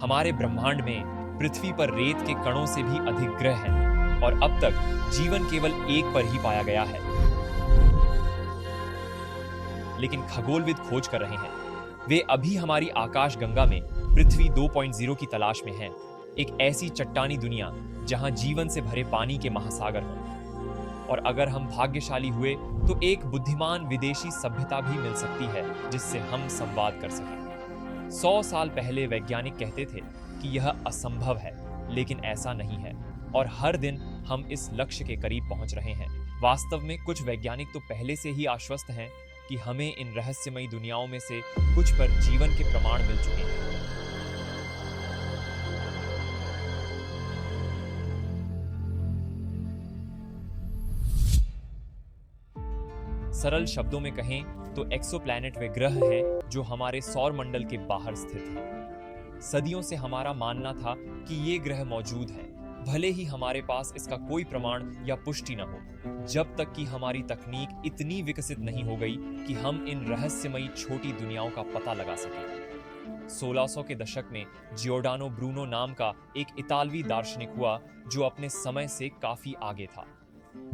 हमारे ब्रह्मांड में पृथ्वी पर रेत के कणों से भी अधिक ग्रह हैं और अब तक जीवन केवल एक पर ही पाया गया है। लेकिन खगोलविद खोज कर रहे हैं। वे अभी हमारी आकाशगंगा में पृथ्वी 2.0 की तलाश में हैं, एक ऐसी चट्टानी दुनिया जहां जीवन से भरे पानी के महासागर हों। और अगर हम भाग्यशाली हुए तो एक बुद्धिमान विदेशी सभ्यता भी मिल सकती है जिससे हम संवाद कर सकें। 100 साल पहले वैज्ञानिक कहते थे कि यह असंभव है, लेकिन ऐसा नहीं है और हर दिन हम इस लक्ष्य के करीब पहुंच रहे हैं। वास्तव में कुछ वैज्ञानिक तो पहले से ही आश्वस्त हैं कि हमें इन रहस्यमयी दुनियाओं में से कुछ पर जीवन के प्रमाण मिल चुके हैं। सरल शब्दों में कहें तो एक्सोप्लैनेट वे ग्रह हैं जो हमारे सौर मंडल के बाहर स्थित हैं। सदियों से हमारा मानना था कि ये ग्रह मौजूद हैं, भले ही हमारे पास इसका कोई प्रमाण या पुष्टि न हो, जब तक कि हमारी तकनीक इतनी विकसित नहीं हो गई कि हम इन रहस्यमयी छोटी दुनियाओं का पता लगा सकें। 1600 के दशक में जियोर्डानो ब्रूनो नाम का एक इतालवी दार्शनिक हुआ जो अपने समय से काफी आगे था।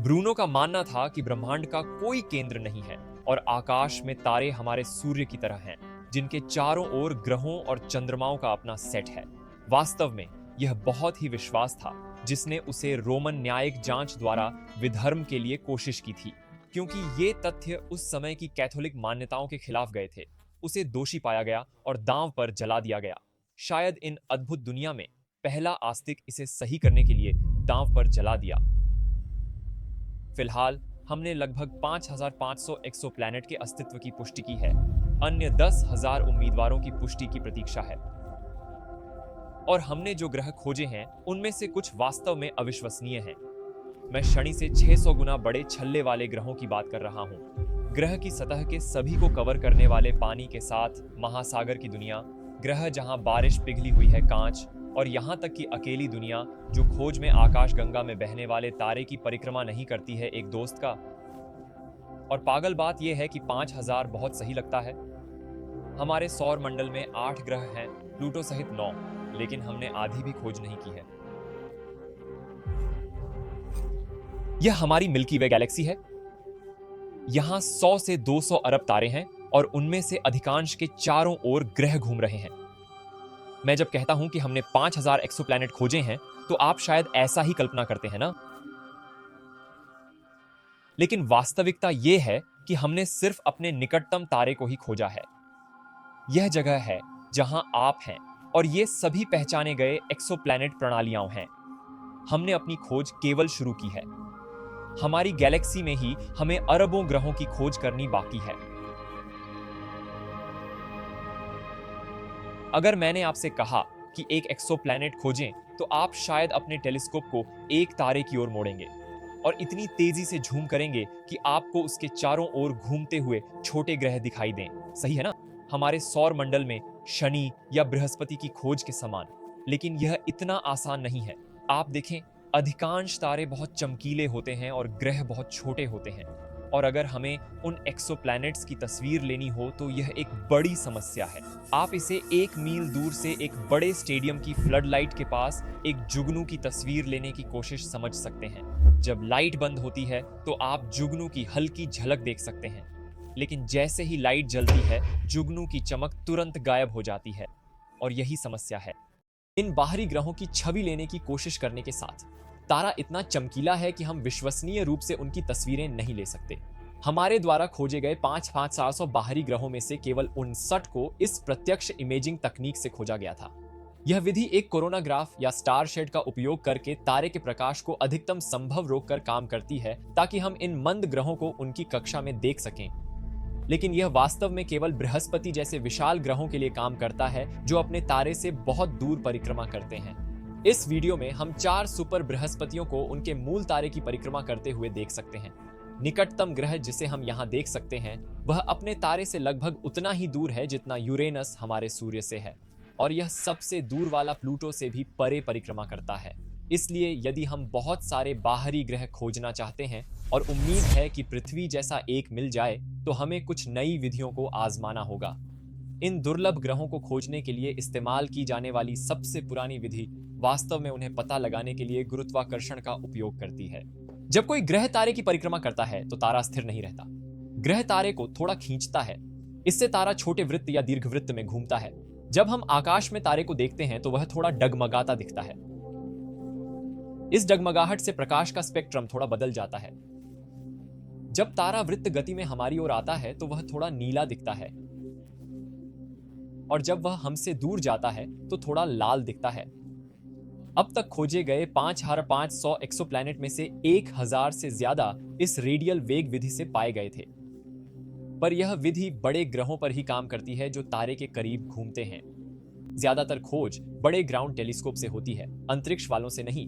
ब्रूनो का मानना था कि ब्रह्मांड का कोई केंद्र नहीं है और आकाश में तारे हमारे सूर्य की तरह हैं, जिनके चारों ओर ग्रहों और चंद्रमाओं का अपना सेट है। वास्तव में यह बहुत ही विश्वास था जिसने उसे रोमन न्यायिक जांच द्वारा विधर्म के लिए कोशिश की थी, क्योंकि ये तथ्य उस समय की कैथोलिक मान्यताओं के खिलाफ गए थे। उसे दोषी पाया गया और दांव पर जला दिया गया। शायद इन अद्भुत दुनिया में पहला आस्तिक इसे सही करने के लिए दांव पर जला दिया। फिलहाल हमने लगभग 5500 एक्सोप्लैनेट के अस्तित्व की पुष्टि की है। अन्य 10,000 उम्मीदवारों की पुष्टि की प्रतीक्षा है। और हमने जो ग्रह खोजे हैं उनमें से कुछ वास्तव में अविश्वसनीय हैं। मैं शनि से 600 गुना बड़े छल्ले वाले ग्रहों की बात कर रहा हूं। ग्रह की सतह के सभी को कवर करने वाले पानी के साथ महासागर की दुनिया, ग्रह जहां बारिश पिघली हुई है कांच, और यहां तक कि अकेली दुनिया जो खोज में आकाशगंगा में बहने वाले तारे की परिक्रमा नहीं करती है एक दोस्त का। और पागल बात यह है कि 5000 बहुत सही लगता है। हमारे सौर मंडल में 8 ग्रह हैं, प्लूटो सहित 9, लेकिन हमने आधी भी खोज नहीं की है। यह हमारी मिल्की वे गैलेक्सी है। यहां 100 से 200 अरब तारे हैं और उनमें से अधिकांश के चारों ओर ग्रह घूम रहे हैं। मैं जब कहता हूं कि हमने 5000 एक्सोप्लैनेट खोजे हैं तो आप शायद ऐसा ही कल्पना करते हैं ना? लेकिन वास्तविकता यह है कि हमने सिर्फ अपने निकटतम तारे को ही खोजा है। यह जगह है जहां आप हैं और ये सभी पहचाने गए एक्सोप्लैनेट प्रणालियां हैं। हमने अपनी खोज केवल शुरू की है। हमारी गैलेक्सी में ही हमें अरबों ग्रहों की खोज करनी बाकी है। अगर मैंने आपसे कहा कि एक एक्सोप्लैनेट खोजें तो आप शायद अपने टेलीस्कोप को एक तारे की ओर मोड़ेंगे और इतनी तेजी से झूम करेंगे कि आपको उसके चारों ओर घूमते हुए छोटे ग्रह दिखाई दें। सही है ना? हमारे सौर मंडल में शनि या बृहस्पति की खोज के समान। लेकिन यह इतना आसान नहीं है। आप देखें, अधिकांश तारे बहुत चमकीले होते हैं और ग्रह बहुत छोटे होते हैं। और अगर हमें उन एक्सोप्लैनेट्स की तस्वीर लेनी हो तो यह एक बड़ी समस्या है। आप इसे 1 मील दूर से एक बड़े स्टेडियम की फ्लड लाइट के पास एक जुगनू की तस्वीर लेने की कोशिश समझ सकते हैं। जब लाइट बंद होती है तो आप जुगनू की हल्की झलक देख सकते हैं, लेकिन जैसे ही लाइट जलती है जुगनू की चमक तुरंत गायब हो जाती है। और यही समस्या है। इन बाहरी ग्रहों की छवि लेने की कोशिश करने के साथ तारा इतना चमकीला है कि हम विश्वसनीय रूप से उनकी तस्वीरें नहीं ले सकते। हमारे द्वारा खोजे गए 5,700 बाहरी ग्रहों में से केवल 59 को इस प्रत्यक्ष इमेजिंग तकनीक से खोजा गया था। यह विधि एक कोरोनाग्राफ या स्टार शेड का उपयोग करके तारे के प्रकाश को अधिकतम संभव रोककर काम करती है, ताकि हम इन मंद ग्रहों को उनकी कक्षा में देख सकें। लेकिन यह वास्तव में केवल बृहस्पति जैसे विशाल ग्रहों के लिए काम करता है जो अपने तारे से बहुत दूर परिक्रमा करते हैं। इस वीडियो में हम 4 सुपर बृहस्पतियों को उनके मूल तारे की परिक्रमा करते हुए देख सकते हैं। निकटतम ग्रह जिसे हम यहाँ देख सकते हैं वह अपने तारे से लगभग उतना ही दूर है जितना यूरेनस हमारे सूर्य से है, और यह सबसे दूर वाला प्लूटो से भी परे परिक्रमा करता है। इसलिए यदि हम बहुत सारे बाहरी ग्रह खोजना चाहते हैं और उम्मीद है कि पृथ्वी जैसा एक मिल जाए, तो हमें कुछ नई विधियों को आजमाना होगा। इन दुर्लभ ग्रहों को खोजने के लिए इस्तेमाल की जाने वाली सबसे पुरानी विधि वास्तव में उन्हें पता लगाने के लिए गुरुत्वाकर्षण का उपयोग करती है। जब कोई ग्रह तारे की परिक्रमा करता है तो तारा स्थिर नहीं रहता। ग्रह तारे को थोड़ा खींचता है। इससे तारा छोटे वृत्त या दीर्घवृत्त में घूमता है। जब हम आकाश में तारे को देखते हैं तो वह थोड़ा डगमगाता दिखता है। इस डगमगाहट से प्रकाश का स्पेक्ट्रम थोड़ा बदल जाता है। जब तारा वृत्त गति में हमारी ओर आता है तो वह थोड़ा नीला दिखता है, और जब वह हमसे दूर जाता है तो थोड़ा लाल दिखता है। अब तक खोजे गए 5500 एक्सोप्लैनेट में से 1000 से ज्यादा इस रेडियल वेग विधि से पाए गए थे। पर यह विधि बड़े ग्रहों पर ही काम करती है जो तारे के करीब घूमते हैं। ज्यादातर खोज बड़े ग्राउंड टेलीस्कोप से होती है, अंतरिक्ष वालों से नहीं।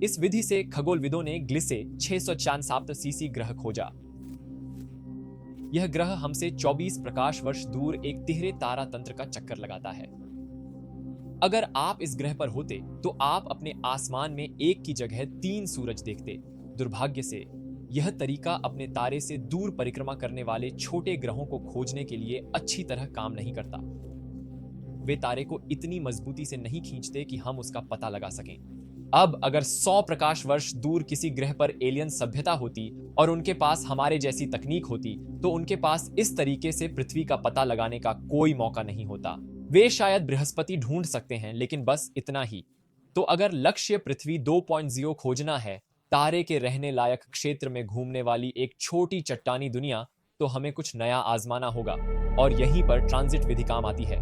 इस विधि से खगोलविदों ने ग्लिसे 647 सीसी ग्रह खोजा। यह ग्रह हमसे 24 प्रकाश वर्ष दूर एक तिहरे तारा तंत्र का चक्कर लगाता है। अगर आप इस ग्रह पर होते तो आप अपने आसमान में एक की जगह 3 सूरज देखते। दुर्भाग्य से यह तरीका अपने तारे से दूर परिक्रमा करने वाले छोटे ग्रहों को खोजने के लिए अच्छी तरह काम नहीं करता। वे तारे को इतनी मजबूती से नहीं खींचते कि हम उसका पता लगा सकें। अब अगर 100 प्रकाश वर्ष दूर किसी ग्रह पर एलियन सभ्यता होती और उनके पास हमारे जैसी तकनीक होती तो उनके पास इस तरीके से पृथ्वी का पता लगाने का कोई मौका नहीं होता। वे शायद बृहस्पति ढूंढ सकते हैं, लेकिन बस इतना ही। तो अगर लक्ष्य पृथ्वी 2.0 खोजना है, तारे के रहने लायक क्षेत्र में घूमने वाली एक छोटी चट्टानी दुनिया, तो हमें कुछ नया आजमाना होगा, और यहीं पर ट्रांजिट विधि काम आती है।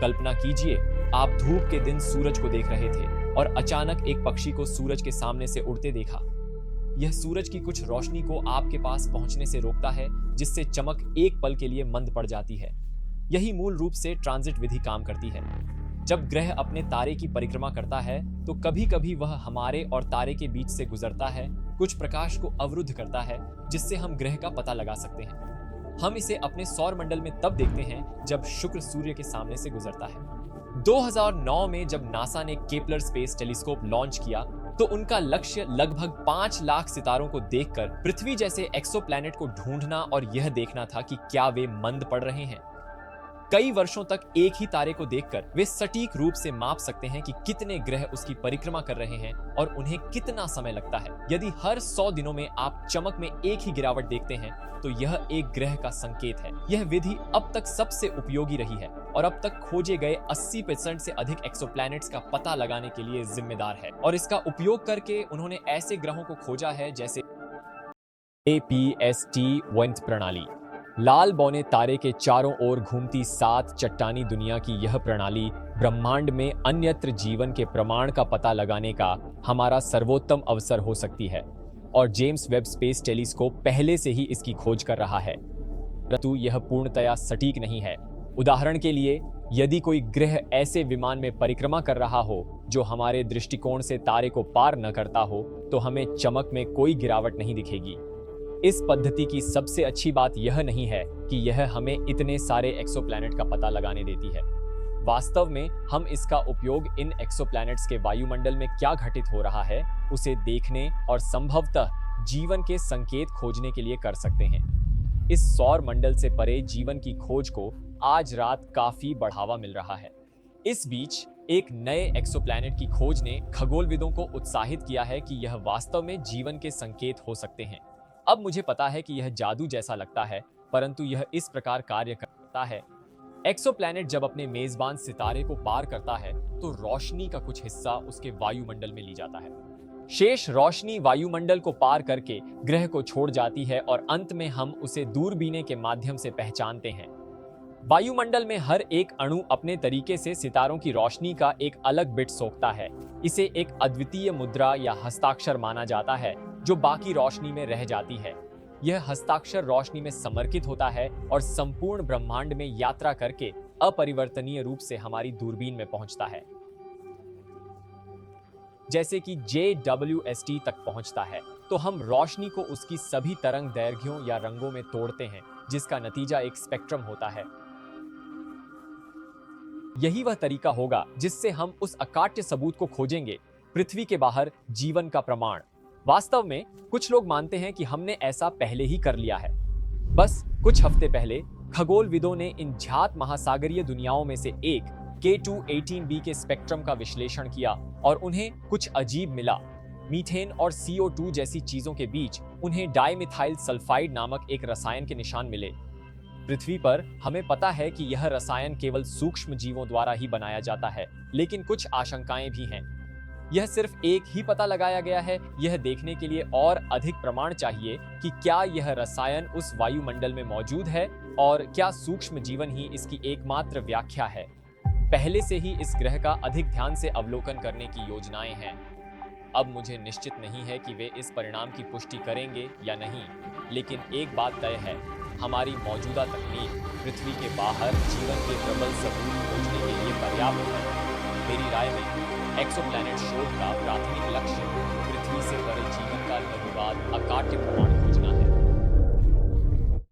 कल्पना कीजिए, आप धूप के दिन सूरज को देख रहे थे और अचानक एक पक्षी को सूरज के सामने से उड़ते देखा। यह सूरज की कुछ रोशनी को आपके पास पहुंचने से रोकता है, जिससे चमक एक पल के लिए मंद पड़ जाती है। यही मूल रूप से ट्रांजिट विधि काम करती है। जब ग्रह अपने तारे की परिक्रमा करता है तो कभी कभी वह हमारे और तारे के बीच से गुजरता है, कुछ प्रकाश को अवरुद्ध करता है, जिससे हम ग्रह का पता लगा सकते हैं। हम इसे अपने सौर मंडल में तब देखते हैं जब शुक्र सूर्य के सामने से गुजरता है। 2009 में जब नासा ने केपलर स्पेस टेलीस्कोप लॉन्च किया तो उनका लक्ष्य लगभग 5 लाख सितारों को देखकर पृथ्वी जैसे एक्सोप्लैनेट को ढूंढना और यह देखना था कि क्या वे मंद पड़ रहे हैं। कई वर्षों तक एक ही तारे को देखकर वे सटीक रूप से माप सकते हैं कि कितने ग्रह उसकी परिक्रमा कर रहे हैं और उन्हें कितना समय लगता है। यदि हर 100 दिनों में आप चमक में एक ही गिरावट देखते हैं तो यह एक ग्रह का संकेत है। यह विधि अब तक सबसे उपयोगी रही है और अब तक खोजे गए 80% से अधिक एक्सोप्लैनेट्स का पता लगाने के लिए जिम्मेदार है। और इसका उपयोग करके उन्होंने ऐसे ग्रहों को खोजा है जैसे APST वेंट प्रणाली। लाल बौने तारे के चारों ओर घूमती 7 चट्टानी दुनिया की यह प्रणाली ब्रह्मांड में अन्यत्र जीवन के प्रमाण का पता लगाने का हमारा सर्वोत्तम अवसर हो सकती है, और जेम्स वेब स्पेस टेलीस्कोप पहले से ही इसकी खोज कर रहा है, परंतु यह पूर्णतया सटीक नहीं है। उदाहरण के लिए, यदि कोई ग्रह ऐसे विमान में परिक्रमा कर रहा हो जो हमारे दृष्टिकोण से तारे को पार न करता हो, तो हमें चमक में कोई गिरावट नहीं दिखेगी। इस पद्धति की सबसे अच्छी बात यह नहीं है कि यह हमें इतने सारे एक्सोप्लैनेट का पता लगाने देती है। वास्तव में हम इसका उपयोग इन एक्सोप्लैनेट्स के वायुमंडल में क्या घटित हो रहा है उसे देखने और संभवतः जीवन के संकेत खोजने के लिए कर सकते हैं। इस सौर मंडल से परे जीवन की खोज को आज रात काफी बढ़ावा मिल रहा है। इस बीच एक नए एक्सोप्लैनेट की खोज ने खगोलविदों को उत्साहित किया है कि यह वास्तव में जीवन के संकेत हो सकते हैं। अब मुझे पता है कि यह जादू जैसा लगता है, परंतु यह इस प्रकार कार्य करता है। एक्सोप्लैनेट जब अपने मेजबान सितारे को पार करता है तो रोशनी का कुछ हिस्सा उसके वायुमंडल में ली जाता है। शेष रोशनी वायुमंडल को पार करके ग्रह को छोड़ जाती है और अंत में हम उसे दूरबीने के माध्यम से पहचानते हैं। वायुमंडल में हर एक अणु अपने तरीके से सितारों की रोशनी का एक अलग बिट सोखता है। इसे एक अद्वितीय मुद्रा या हस्ताक्षर माना जाता है जो बाकी रोशनी में रह जाती है। यह हस्ताक्षर रोशनी में समर्पित होता है और संपूर्ण ब्रह्मांड में यात्रा करके अपरिवर्तनीय रूप से हमारी दूरबीन में पहुंचता है, जैसे कि JWST तक पहुंचता है। तो हम रोशनी को उसकी सभी तरंग दैर्घ्यों या रंगों में तोड़ते हैं, जिसका नतीजा एक स्पेक्ट्रम होता है। यही वह तरीका होगा जिससे हम उस अकाट्य सबूत को खोजेंगे, पृथ्वी के बाहर जीवन का प्रमाण। वास्तव में कुछ लोग मानते हैं कि हमने ऐसा पहले ही कर लिया है, बस कुछ हफ्ते पहले खगोलविदों ने इन ज्ञात महासागरीय दुनियाओं में से एक K2-18b के स्पेक्ट्रम का विश्लेषण किया और उन्हें कुछ अजीब मिला। मीथेन और CO2 जैसी चीजों के बीच उन्हें डाइमिथाइल सल्फाइड नामक एक रसायन के निशान मिले। पृथ्वी पर हमें पता है कि यह रसायन केवल सूक्ष्म जीवों द्वारा ही बनाया जाता है, लेकिन कुछ आशंकाएं भी हैं। यह सिर्फ एक ही पता लगाया गया है, यह देखने के लिए और अधिक प्रमाण चाहिए कि क्या यह रसायन उस वायुमंडल में मौजूद है और क्या सूक्ष्म जीवन ही इसकी एकमात्र व्याख्या है। पहले से ही इस ग्रह का अधिक ध्यान से अवलोकन करने की योजनाएं हैं। अब मुझे निश्चित नहीं है कि वे इस परिणाम की पुष्टि करेंगे या नहीं, लेकिन एक बात तय है, हमारी मौजूदा तकनीक पृथ्वी के बाहर जीवन के प्रबल सबूत खोजने के लिए पर्याप्त है। मेरी राय में एक्सोप्लैनेट शोध का प्राथमिक लक्ष्य पृथ्वी से परे जीवन का निर्विवाद अकाट्य प्रमाण खोजना